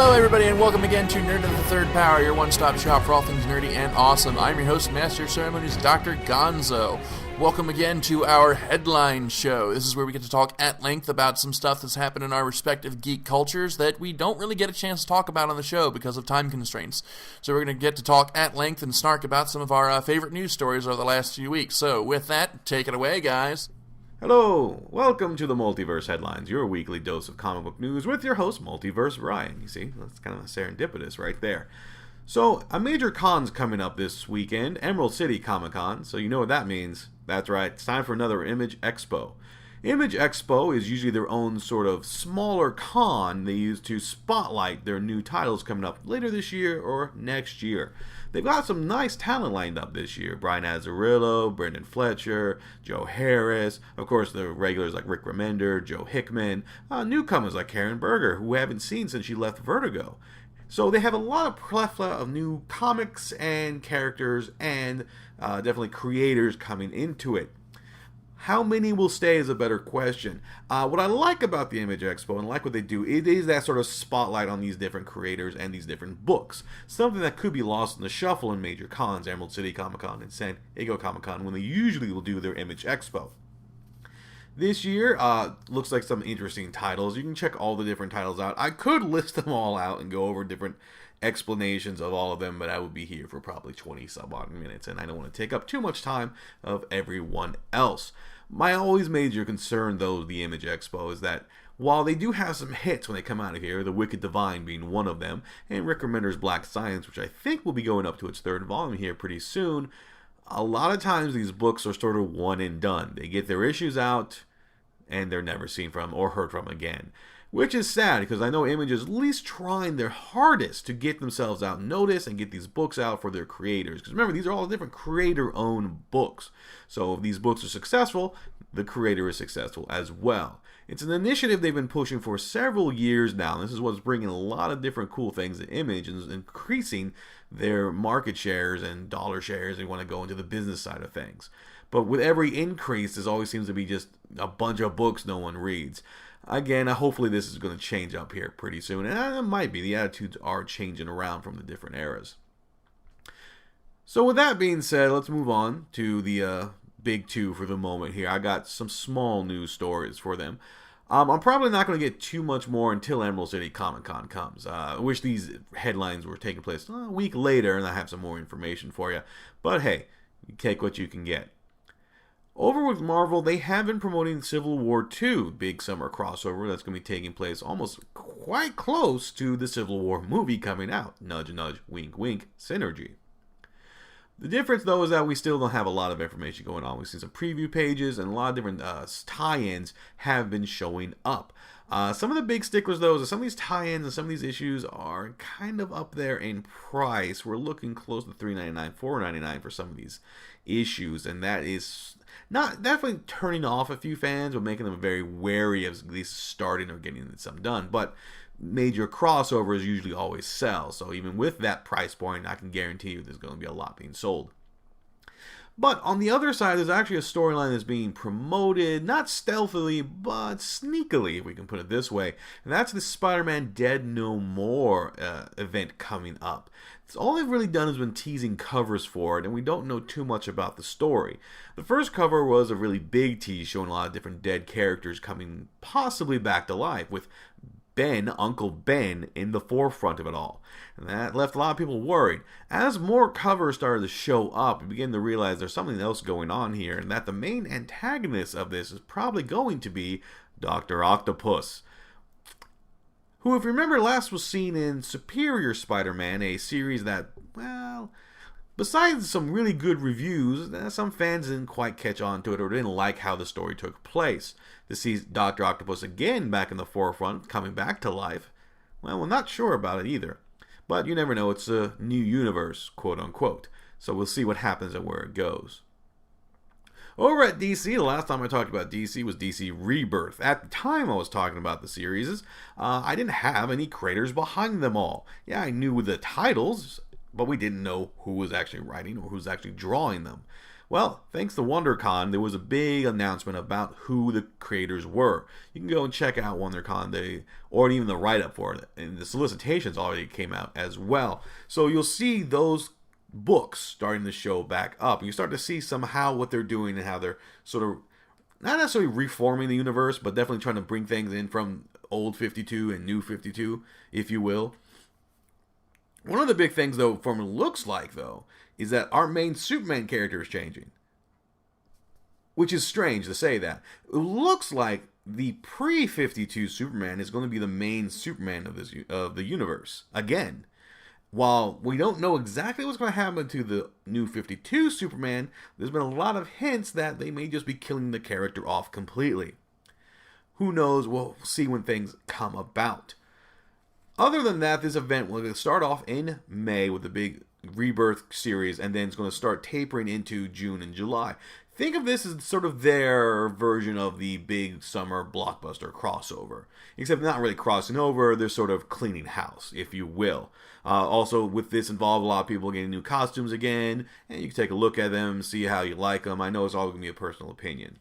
Hello, everybody, and welcome again to Nerd of the Third Power, your one-stop shop for all things nerdy and awesome. I'm your host, Master of Ceremonies, Dr. Gonzo. Welcome again to our headline show. This is where we get to talk at length about some stuff that's happened in our respective geek cultures that we don't really get a chance to talk about on the show because of time constraints. So we're going to get to talk at length and snark about some of our favorite news stories over the last few weeks. So with that, take it away, guys. Hello, welcome to the Multiverse Headlines, your weekly dose of comic book news with your host, Multiverse Brian. You see, that's kind of serendipitous right there. So, a major con's coming up this weekend, Emerald City Comic Con, so you know what that means. That's right, it's time for another Image Expo. Image Expo is usually their own sort of smaller con they use to spotlight their new titles coming up later this year or next year. They've got some nice talent lined up this year. Brian Azzarello, Brendan Fletcher, Joe Harris, of course the regulars like Rick Remender, Joe Hickman, newcomers like Karen Berger, who we haven't seen since she left Vertigo. So they have a lot of plethora of new comics and characters and definitely creators coming into it. How many will stay is a better question. What I like about the Image Expo and like what they do, it is that sort of spotlight on these different creators and these different books. Something that could be lost in the shuffle in major cons, Emerald City Comic Con and San Diego Comic Con, when they usually will do their Image Expo. This year, looks like some interesting titles. You can check all the different titles out. I could list them all out and go over different explanations of all of them, but I would be here for probably 20 some odd minutes, and I don't want to take up too much time of everyone else. My always major concern, though, with the Image Expo is that while they do have some hits when they come out of here, The Wicked Divine being one of them, and Rick Remender's Black Science, which I think will be going up to its third volume here pretty soon, a lot of times these books are sort of one and done. They get their issues out, and they're never seen from or heard from again. Which is sad, because I know Image is at least trying their hardest to get themselves out noticed and get these books out for their creators. Because remember, these are all different creator-owned books. So if these books are successful, the creator is successful as well. It's an initiative they've been pushing for several years now. This is what's bringing a lot of different cool things to Image and increasing their market shares and dollar shares. They want to go into the business side of things. But with every increase, there always seems to be just a bunch of books no one reads. Again, hopefully this is going to change up here pretty soon. And it might be. The attitudes are changing around from the different eras. So with that being said, let's move on to the big two for the moment here. I got some small news stories for them. I'm probably not going to get too much more until Emerald City Comic Con comes. I wish these headlines were taking place a week later and I have some more information for you. But hey, you take what you can get. Over with Marvel, they have been promoting Civil War 2, big summer crossover that's going to be taking place almost quite close to the Civil War movie coming out. Nudge, nudge, wink, wink, synergy. The difference, though, is that we still don't have a lot of information going on. We've seen some preview pages and a lot of different tie-ins have been showing up. Some of the big sticklers, though, is that some of these tie-ins and some of these issues are kind of up there in price. We're looking close to $3.99, $4.99 for some of these issues, and that is not definitely turning off a few fans, but making them very wary of at least starting or getting some done. But major crossovers usually always sell, so even with that price point, I can guarantee you there's going to be a lot being sold. But on the other side, there's actually a storyline that's being promoted, not stealthily, but sneakily, if we can put it this way. And that's the Spider-Man Dead No More event coming up. All they've really done is been teasing covers for it, and we don't know too much about the story. The first cover was a really big tease showing a lot of different dead characters coming possibly back to life, with Ben, Uncle Ben, in the forefront of it all. And that left a lot of people worried. As more covers started to show up, we began to realize there's something else going on here, and that the main antagonist of this is probably going to be Dr. Octopus, who, if you remember, last was seen in Superior Spider-Man, a series that, well, besides some really good reviews, some fans didn't quite catch on to it or didn't like how the story took place. To see Dr. Octopus again back in the forefront, coming back to life, well, we're not sure about it either. But you never know, it's a new universe, quote unquote. So we'll see what happens and where it goes. Over at DC, the last time I talked about DC was DC Rebirth. At the time I was talking about the series, I didn't have any creators behind them all. Yeah, I knew the titles, but we didn't know who was actually writing or who's actually drawing them. Well, thanks to WonderCon, there was a big announcement about who the creators were. You can go and check out WonderCon, or even the write-up for it, and the solicitations already came out as well. So you'll see those books starting to show back up. And you start to see somehow what they're doing and how they're sort of not necessarily reforming the universe, but definitely trying to bring things in from old 52 and new 52, if you will. One of the big things, though, from what it looks like, though, is that our main Superman character is changing. Which is strange to say that. It looks like the pre-52 Superman is going to be the main Superman of the universe. Again, while we don't know exactly what's going to happen to the new 52 Superman, there's been a lot of hints that they may just be killing the character off completely. Who knows? We'll see when things come about. Other than that, this event will start off in May with the big Rebirth series, and then it's going to start tapering into June and July. Think of this as sort of their version of the big summer blockbuster crossover. Except not really crossing over, they're sort of cleaning house, if you will. Also, with this involved, a lot of people getting new costumes again, and you can take a look at them, see how you like them. I know it's all going to be a personal opinion.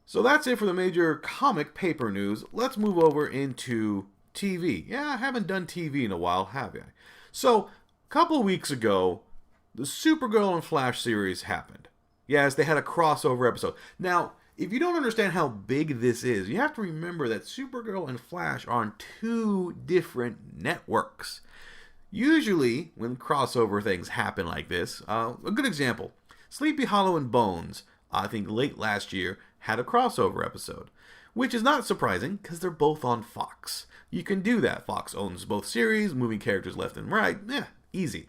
So that's it for the major comic paper news. Let's move over into TV. Yeah, I haven't done TV in a while, have I? So, a couple of weeks ago, the Supergirl and Flash series happened. Yes, they had a crossover episode. Now, if you don't understand how big this is, you have to remember that Supergirl and Flash are on two different networks. Usually, when crossover things happen like this, a good example, Sleepy Hollow and Bones, I think late last year, had a crossover episode. Which is not surprising, because they're both on Fox. You can do that. Fox owns both series, moving characters left and right. Easy.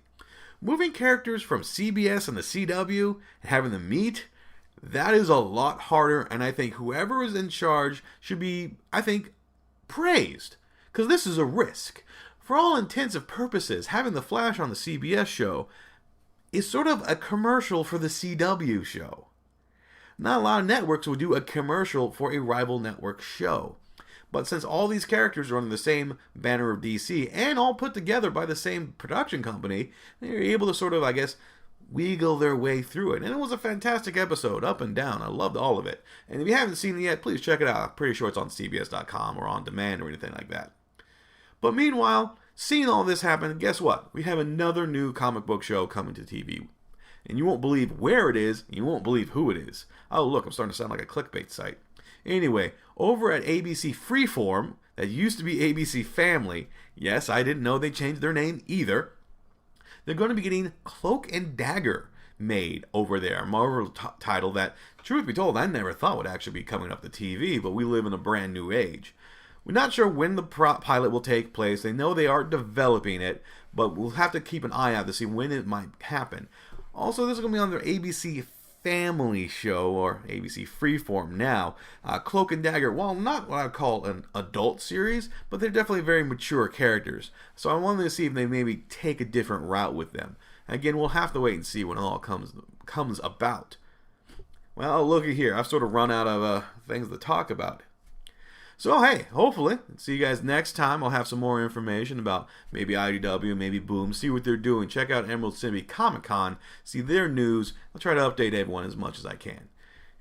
Moving characters from CBS and the CW and having them meet, that is a lot harder, and I think whoever is in charge should be, praised. Because this is a risk. For all intents and purposes, having the Flash on the CBS show is sort of a commercial for the CW show. Not a lot of networks would do a commercial for a rival network show. But since all these characters are under the same banner of DC and all put together by the same production company, they're able to sort of, wiggle their way through it. And it was a fantastic episode, up and down. I loved all of it. And if you haven't seen it yet, please check it out. I'm pretty sure it's on CBS.com or on demand or anything like that. But meanwhile, seeing all this happen, guess what? We have another new comic book show coming to TV. And you won't believe where it is, and you won't believe who it is. Oh, look, I'm starting to sound like a clickbait site. Anyway, over at ABC Freeform, that used to be ABC Family, yes, I didn't know they changed their name either, they're going to be getting Cloak and Dagger made over there. A Marvel title that, truth be told, I never thought would actually be coming up to TV, but we live in a brand new age. We're not sure when the pilot will take place. They know they are developing it, but we'll have to keep an eye out to see when it might happen. Also, this is going to be on their ABC Family show, or ABC Freeform now. Cloak and Dagger, while not what I would call an adult series, but they're definitely very mature characters. So I wanted to see if they maybe take a different route with them. Again, we'll have to wait and see when it all comes about. Well, looky here. I've sort of run out of things to talk about. So, hey, hopefully, see you guys next time. I'll have some more information about maybe IDW, maybe Boom, see what they're doing. Check out Emerald City Comic Con, see their news. I'll try to update everyone as much as I can.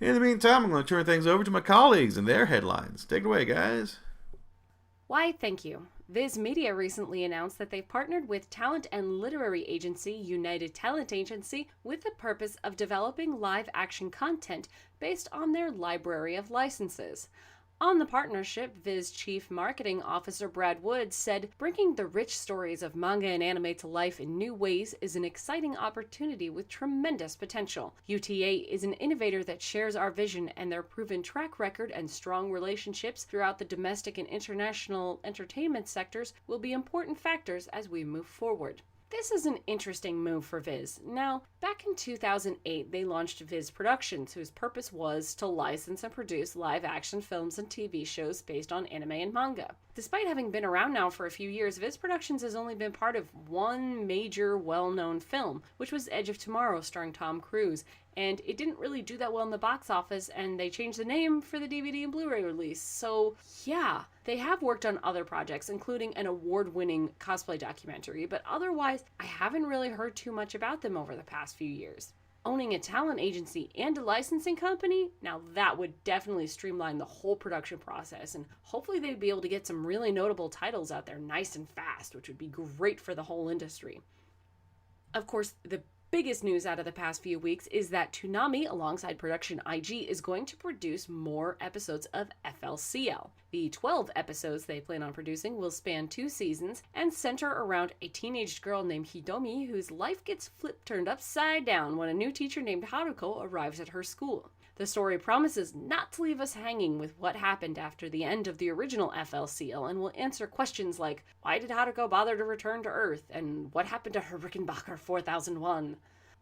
In the meantime, I'm going to turn things over to my colleagues and their headlines. Take it away, guys. Why, thank you. Viz Media recently announced that they've partnered with talent and literary agency United Talent Agency with the purpose of developing live-action content based on their library of licenses. On the partnership, Viz Chief Marketing Officer Brad Woods said, "Bringing the rich stories of manga and anime to life in new ways is an exciting opportunity with tremendous potential. UTA is an innovator that shares our vision, and their proven track record and strong relationships throughout the domestic and international entertainment sectors will be important factors as we move forward." This is an interesting move for Viz. Now, back in 2008, they launched Viz Productions, whose purpose was to license and produce live-action films and TV shows based on anime and manga. Despite having been around now for a few years, Viz Productions has only been part of one major, well-known film, which was Edge of Tomorrow, starring Tom Cruise, and it didn't really do that well in the box office, and they changed the name for the DVD and Blu-ray release. So, yeah, they have worked on other projects, including an award-winning cosplay documentary, but otherwise, I haven't really heard too much about them over the past few years. Owning a talent agency and a licensing company, now that would definitely streamline the whole production process, and hopefully they'd be able to get some really notable titles out there nice and fast, which would be great for the whole industry. Of course, the biggest news out of the past few weeks is that Toonami, alongside Production IG, is going to produce more episodes of FLCL. The 12 episodes they plan on producing will span 2 seasons and center around a teenage girl named Hidomi whose life gets turned upside down when a new teacher named Haruko arrives at her school. The story promises not to leave us hanging with what happened after the end of the original FLCL and will answer questions like, why did Haruko bother to return to Earth, and what happened to her Rickenbacker 4001?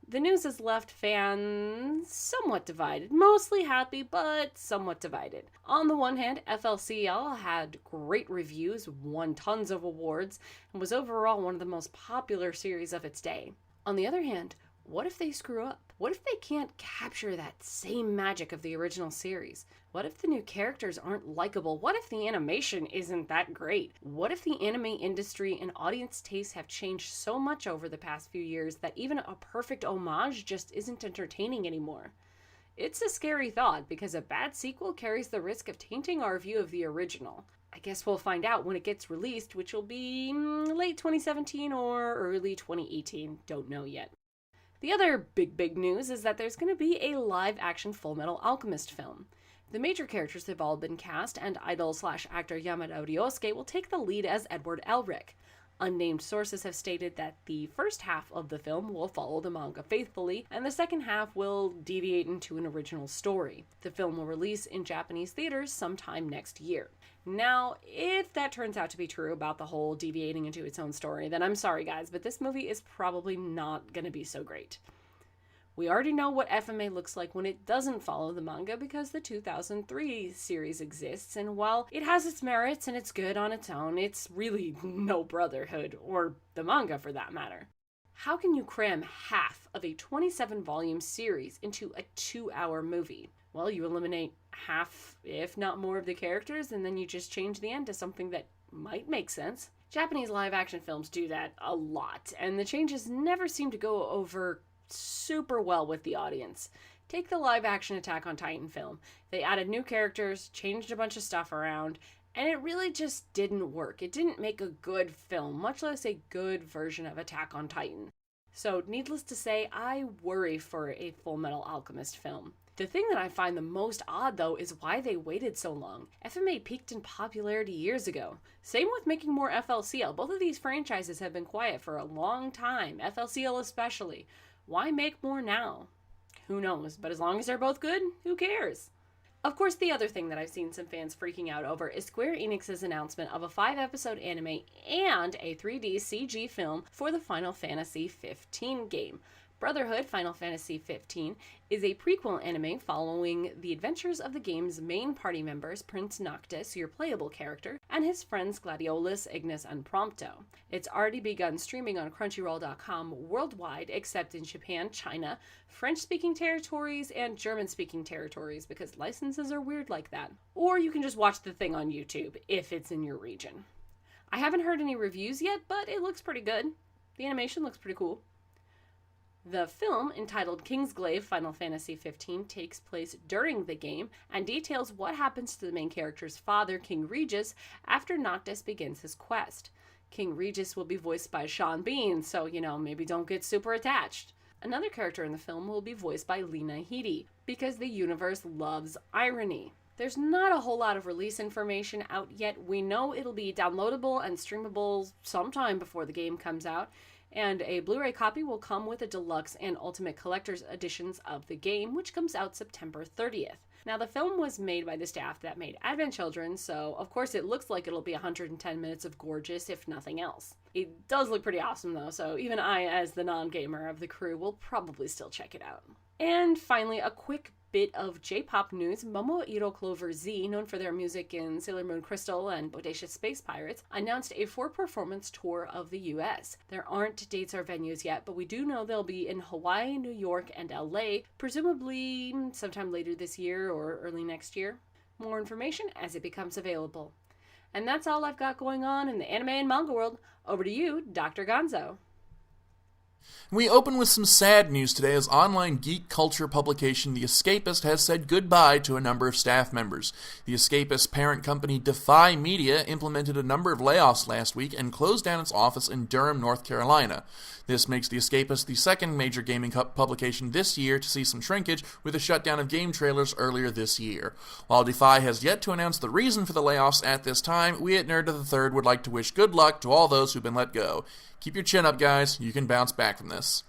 The news has left fans somewhat divided, mostly happy, but somewhat divided. On the one hand, FLCL had great reviews, won tons of awards, and was overall one of the most popular series of its day. On the other hand, what if they screw up? What if they can't capture that same magic of the original series? What if the new characters aren't likable? What if the animation isn't that great? What if the anime industry and audience tastes have changed so much over the past few years that even a perfect homage just isn't entertaining anymore? It's a scary thought because a bad sequel carries the risk of tainting our view of the original. I guess we'll find out when it gets released, which will be late 2017 or early 2018. Don't know yet. The other big news is that there's going to be a live-action Fullmetal Alchemist film. The major characters have all been cast, and idol/actor Yamada Ryosuke will take the lead as Edward Elric. Unnamed sources have stated that the first half of the film will follow the manga faithfully, and the second half will deviate into an original story. The film will release in Japanese theaters sometime next year. Now, if that turns out to be true about the whole deviating into its own story, then I'm sorry guys, but this movie is probably not going to be so great. We already know what FMA looks like when it doesn't follow the manga because the 2003 series exists, and while it has its merits and it's good on its own, it's really no Brotherhood, or the manga for that matter. How can you cram half of a 27-volume series into a 2-hour movie? Well, you eliminate half, if not more, of the characters, and then you just change the end to something that might make sense. Japanese live-action films do that a lot, and the changes never seem to go over super well with the audience. Take the live-action Attack on Titan film. They added new characters, changed a bunch of stuff around, and it really just didn't work. It didn't make a good film, much less a good version of Attack on Titan. So, needless to say, I worry for a Fullmetal Alchemist film. The thing that I find the most odd, though, is why they waited so long. FMA peaked in popularity years ago. Same with making more FLCL. Both of these franchises have been quiet for a long time, FLCL especially. Why make more now? Who knows, but as long as they're both good, who cares? Of course, the other thing that I've seen some fans freaking out over is Square Enix's announcement of a 5-episode anime and a 3D CG film for the Final Fantasy XV game. Brotherhood Final Fantasy XV is a prequel anime following the adventures of the game's main party members, Prince Noctis, your playable character, and his friends Gladiolus, Ignis, and Prompto. It's already begun streaming on Crunchyroll.com worldwide, except in Japan, China, French-speaking territories, and German-speaking territories, because licenses are weird like that. Or you can just watch the thing on YouTube, if it's in your region. I haven't heard any reviews yet, but it looks pretty good. The animation looks pretty cool. The film, entitled Kingsglaive Final Fantasy XV, takes place during the game and details what happens to the main character's father, King Regis, after Noctis begins his quest. King Regis will be voiced by Sean Bean, so, maybe don't get super attached. Another character in the film will be voiced by Lena Headey, because the universe loves irony. There's not a whole lot of release information out yet. We know it'll be downloadable and streamable sometime before the game comes out, and a Blu-ray copy will come with the deluxe and ultimate collector's editions of the game, which comes out September 30th. Now, the film was made by the staff that made Advent Children, so of course it looks like it'll be 110 minutes of gorgeous, if nothing else. It does look pretty awesome though, so even I, as the non-gamer of the crew, will probably still check it out. And finally, a quick bit of J-pop news. Momoiro Clover Z, known for their music in Sailor Moon Crystal and Bodacious Space Pirates, announced a 4-performance tour of the US. There aren't dates or venues yet, but we do know they'll be in Hawaii, New York, and LA, presumably sometime later this year or early next year. More information as it becomes available. And that's all I've got going on in the anime and manga world. Over to you, Dr. Gonzo. We open with some sad news today as online geek culture publication The Escapist has said goodbye to a number of staff members. The Escapist parent company Defy Media implemented a number of layoffs last week and closed down its office in Durham, North Carolina. This makes The Escapist the second major gaming publication this year to see some shrinkage, with a shutdown of game trailers earlier this year. While Defy has yet to announce the reason for the layoffs at this time, we at Nerd of the Third would like to wish good luck to all those who've been let go. Keep your chin up, guys. You can bounce back from this.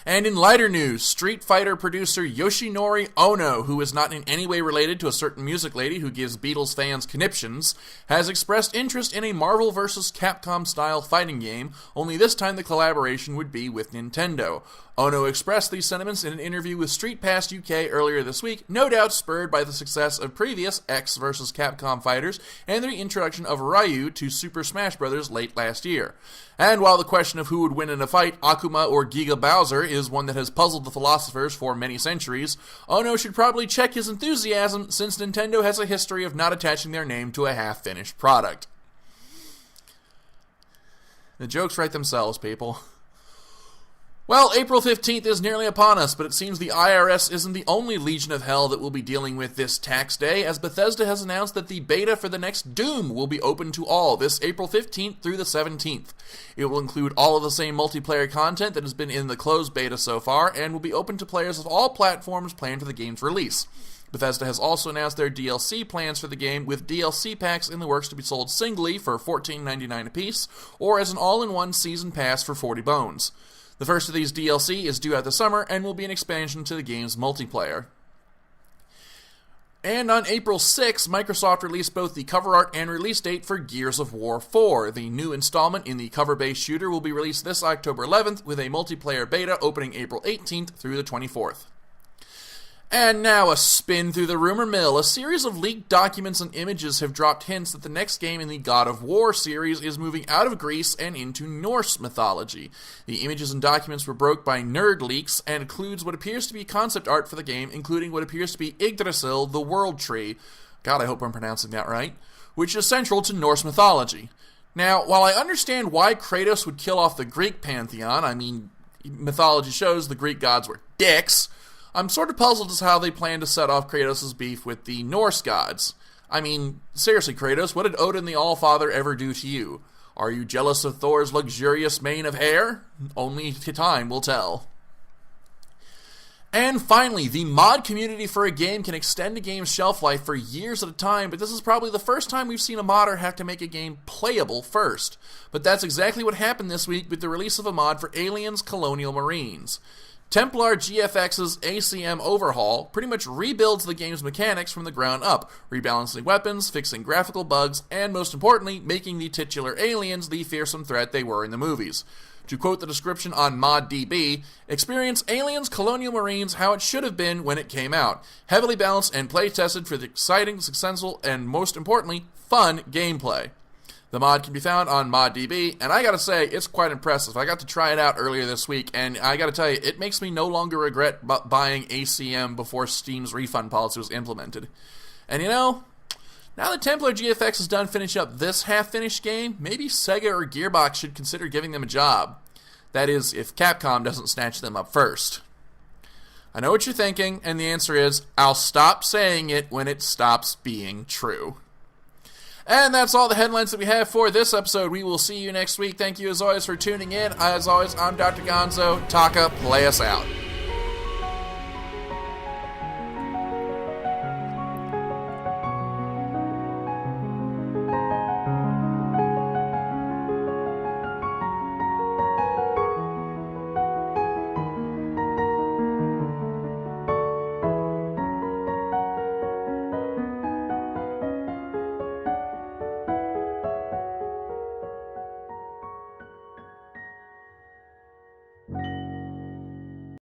And in lighter news, Street Fighter producer Yoshinori Ono, who is not in any way related to a certain music lady who gives Beatles fans conniptions, has expressed interest in a Marvel vs. Capcom-style fighting game, only this time the collaboration would be with Nintendo. Ono expressed these sentiments in an interview with Street Pass UK earlier this week, no doubt spurred by the success of previous X vs. Capcom fighters and the introduction of Ryu to Super Smash Bros. Late last year. And while the question of who would win in a fight, Akuma or Giga Bowser, is one that has puzzled the philosophers for many centuries, Ono should probably check his enthusiasm, since Nintendo has a history of not attaching their name to a half-finished product. The jokes write themselves, people. Well, April 15th is nearly upon us, but it seems the IRS isn't the only Legion of Hell that we'll be dealing with this tax day, as Bethesda has announced that the beta for the next Doom will be open to all this April 15th through the 17th. It will include all of the same multiplayer content that has been in the closed beta so far, and will be open to players of all platforms planned for the game's release. Bethesda has also announced their DLC plans for the game, with DLC packs in the works to be sold singly for $14.99 apiece, or as an all-in-one season pass for 40 bones. The first of these DLC is due out this summer and will be an expansion to the game's multiplayer. And on April 6, Microsoft released both the cover art and release date for Gears of War 4. The new installment in the cover-based shooter will be released this October 11th, with a multiplayer beta opening April 18th through the 24th. And now a spin through the rumor mill. A series of leaked documents and images have dropped hints that the next game in the God of War series is moving out of Greece and into Norse mythology. The images and documents were broke by Nerd Leaks and includes what appears to be concept art for the game, including what appears to be Yggdrasil, the World Tree. God, I hope I'm pronouncing that right. Which is central to Norse mythology. Now, while I understand why Kratos would kill off the Greek pantheon, I mean, mythology shows the Greek gods were dicks, I'm sort of puzzled as how they plan to set off Kratos' beef with the Norse gods. I mean, seriously, Kratos, what did Odin the Allfather ever do to you? Are you jealous of Thor's luxurious mane of hair? Only time will tell. And finally, the mod community for a game can extend a game's shelf life for years at a time, but this is probably the first time we've seen a modder have to make a game playable first. But that's exactly what happened this week with the release of a mod for Aliens Colonial Marines. Templar GFX's ACM overhaul pretty much rebuilds the game's mechanics from the ground up, rebalancing weapons, fixing graphical bugs, and most importantly, making the titular aliens the fearsome threat they were in the movies. To quote the description on ModDB, experience Aliens Colonial Marines how it should have been when it came out. Heavily balanced and play-tested for the exciting, successful, and most importantly, fun gameplay. The mod can be found on ModDB, and I gotta say, it's quite impressive. I got to try it out earlier this week, and I gotta tell you, it makes me no longer regret buying ACM before Steam's refund policy was implemented. And you know, now that Templar GFX is done finishing up this half-finished game, maybe Sega or Gearbox should consider giving them a job. That is, if Capcom doesn't snatch them up first. I know what you're thinking, and the answer is, I'll stop saying it when it stops being true. And that's all the headlines that we have for this episode. We will see you next week. Thank you as always for tuning in. As always, I'm Dr. Gonzo. Taka, play us out.